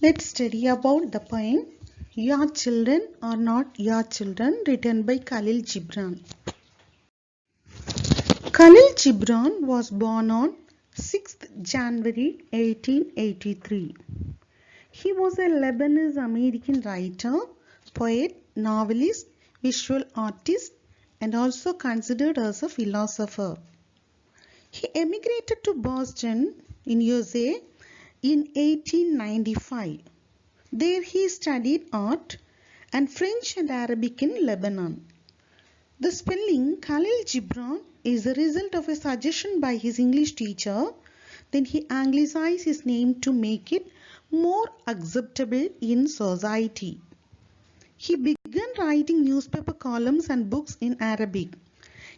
Let's study about the poem Your Children Are Not Your Children, written by Khalil Gibran. Khalil Gibran was born on 6th January 1883. He was a Lebanese American writer, poet, novelist, visual artist, and also considered as a philosopher. He emigrated to Boston in USA in 1895. There he studied art and French and Arabic in Lebanon. The spelling Khalil Gibran is the result of a suggestion by his English teacher. Then he anglicized his name to make it more acceptable in society. He began writing newspaper columns and books in Arabic.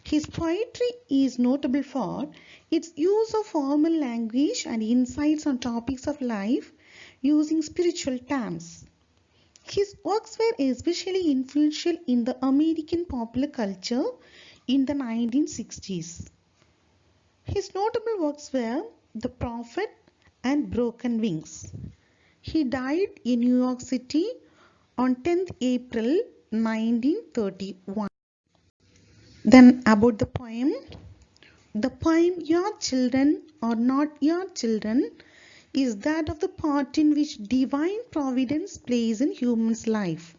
His poetry is notable for its use of formal language and insights on topics of life using spiritual terms. His works were especially influential in the American popular culture in the 1960s. His notable works were The Prophet and Broken Wings. He died in New York City on 10th April 1931. Then about the poem. The poem Your Children Are Not Your Children is that of the part in which divine providence plays in human's life.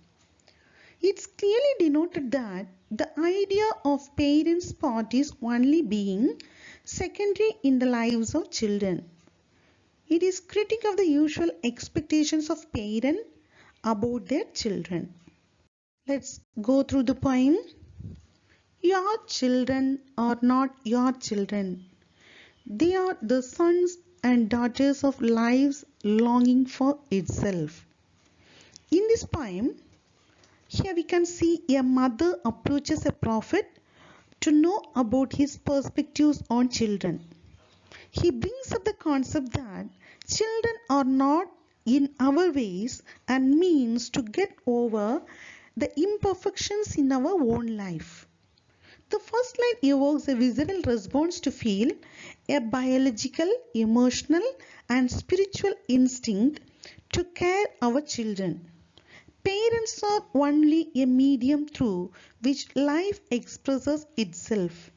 It's clearly denoted that the idea of parents' part is only being secondary in the lives of children. It is critical of the usual expectations of parents about their children. Let's go through the poem. Your children are not your children. They are the sons and daughters of life's longing for itself. In this poem, here we can see a mother approaches a prophet to know about his perspectives on children. He brings up the concept that children are not in our ways and means to get over the imperfections in our own life. The first line evokes a visceral response to feel a biological, emotional and spiritual instinct to care our children. Parents are only a medium through which life expresses itself.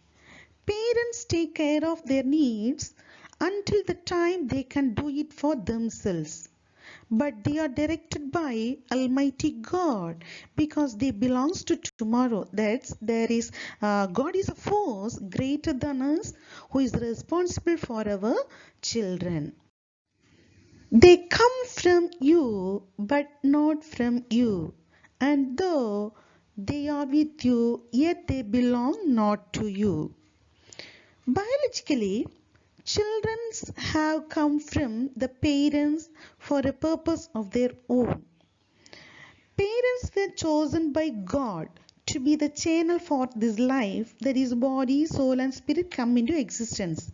Parents take care of their needs until the time they can do it for themselves. But they are directed by Almighty God because they belong to tomorrow. God is a force greater than us who is responsible for our children. They come from you but not from you, and though they are with you, yet they belong not to you. Biologically, children have come from the parents for a purpose of their own. Parents were chosen by God to be the channel for this life, that is body, soul and spirit come into existence.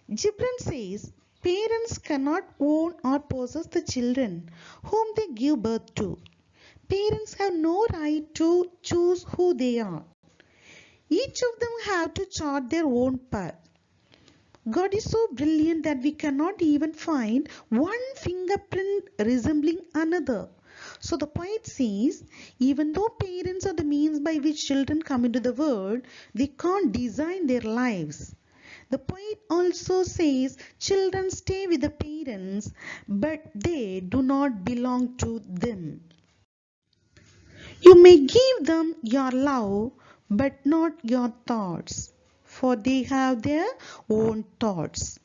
Gibran says, parents cannot own or possess the children whom they give birth to. Parents have no right to choose who they are. Each of them have to chart their own path. God is so brilliant that we cannot even find one fingerprint resembling another. So the poet says, even though parents are the means by which children come into the world, they can't design their lives. The poet also says children stay with the parents, but they do not belong to them. You may give them your love, but not your thoughts, for they have their own thoughts.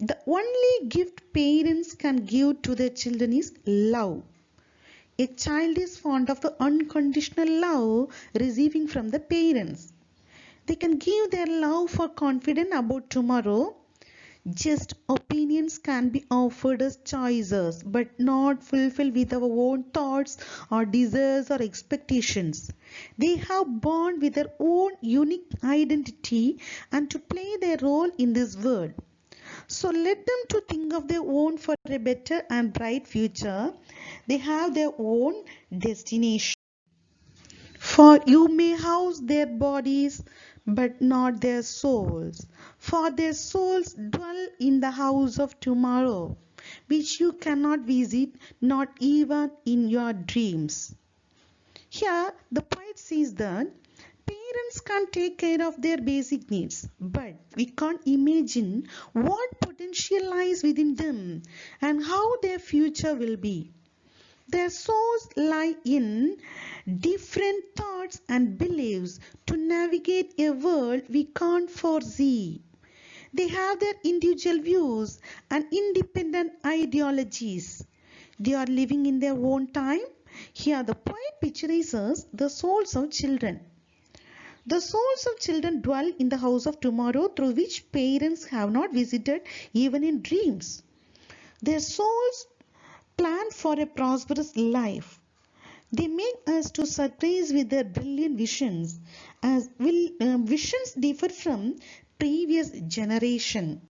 The only gift parents can give to their children is love. A child is fond of the unconditional love receiving from the parents. They can give their love for confidence about tomorrow. Just opinions can be offered as choices, but not fulfilled with our own thoughts or desires or expectations. They have born with their own unique identity and to play their role in this world. So let them to think of their own for a better and bright future. They have their own destination. For you may house their bodies, but not their souls. For their souls dwell in the house of tomorrow. which you cannot visit, not even in your dreams. Here, the poet says that parents can't take care of their basic needs, but we can't imagine what potential lies within them and how their future will be. Their souls lie in different thoughts and beliefs to navigate a world we can't foresee. They have their individual views and independent ideologies. They are living in their own time. Here the poet picturizes the souls of children. The souls of children dwell in the house of tomorrow through which parents have not visited even in dreams. Their souls plan for a prosperous life. They make us to surprise with their brilliant visions, as visions differ from previous generation.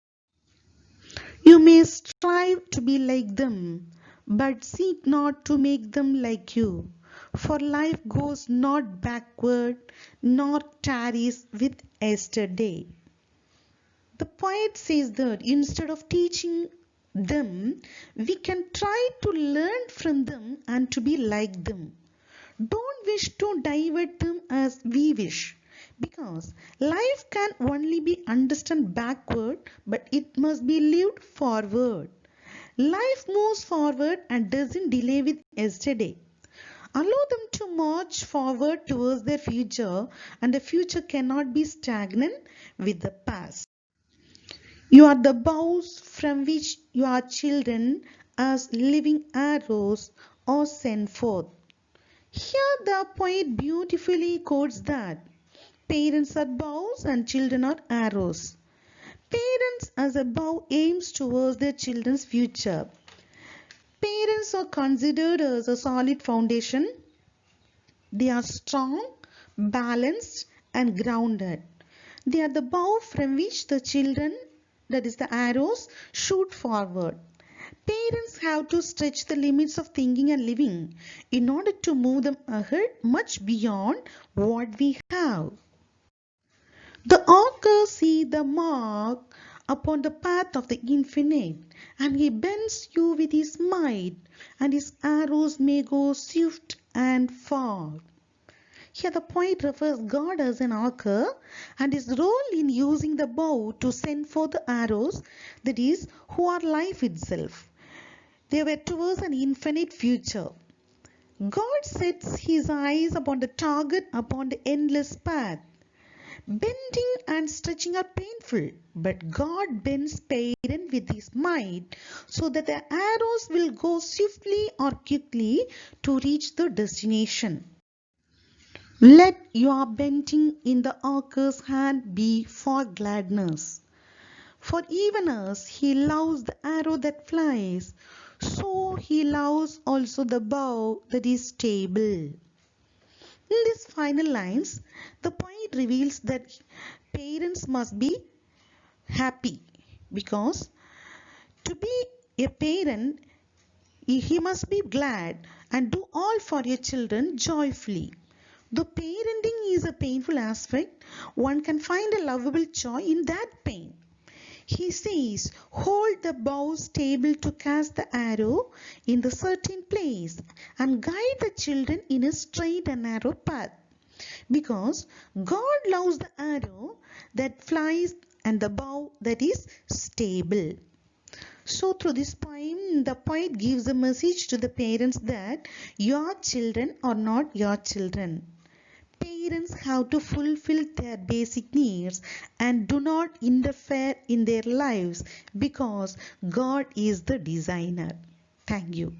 You may strive to be like them, but seek not to make them like you. For life goes not backward, nor tarries with yesterday. The poet says that instead of teaching them, we can try to learn from them and to be like them. Don't wish to divert them as we wish, because life can only be understood backward, but it must be lived forward. Life moves forward and doesn't delay with yesterday. Allow them to march forward towards their future, and the future cannot be stagnant with the past. You are the bows from which your children, as living arrows, are sent forth. Here the poet beautifully quotes that parents are bows and children are arrows. Parents as a bow aims towards their children's future. Parents are considered as a solid foundation. They are strong, balanced and grounded. They are the bow from which the children, that is the arrows, shoot forward. Parents have to stretch the limits of thinking and living in order to move them ahead much beyond what we have. The author sees the mark upon the path of the infinite, and he bends you with his might, and his arrows may go swift and far. Here the poet refers God as an archer and his role in using the bow to send forth the arrows, that is, who are life itself. They were towards an infinite future. God sets his eyes upon the target, upon the endless path. Bending and stretching are painful, but God bends parent with his might so that the arrows will go swiftly or quickly to reach the destination. Let your bending in the archer's hand be for gladness. For even as he loves the arrow that flies, so he loves also the bow that is stable. In these final lines, the poet reveals that parents must be happy, because to be a parent, he must be glad and do all for your children joyfully. Though parenting is a painful aspect, one can find a lovable joy in that pain. He says, hold the bow stable to cast the arrow in the certain place and guide the children in a straight and narrow path. Because God loves the arrow that flies and the bow that is stable. So through this poem, the poet gives a message to the parents that your children are not your children. Parents have to fulfill their basic needs and do not interfere in their lives, because God is the designer. Thank you.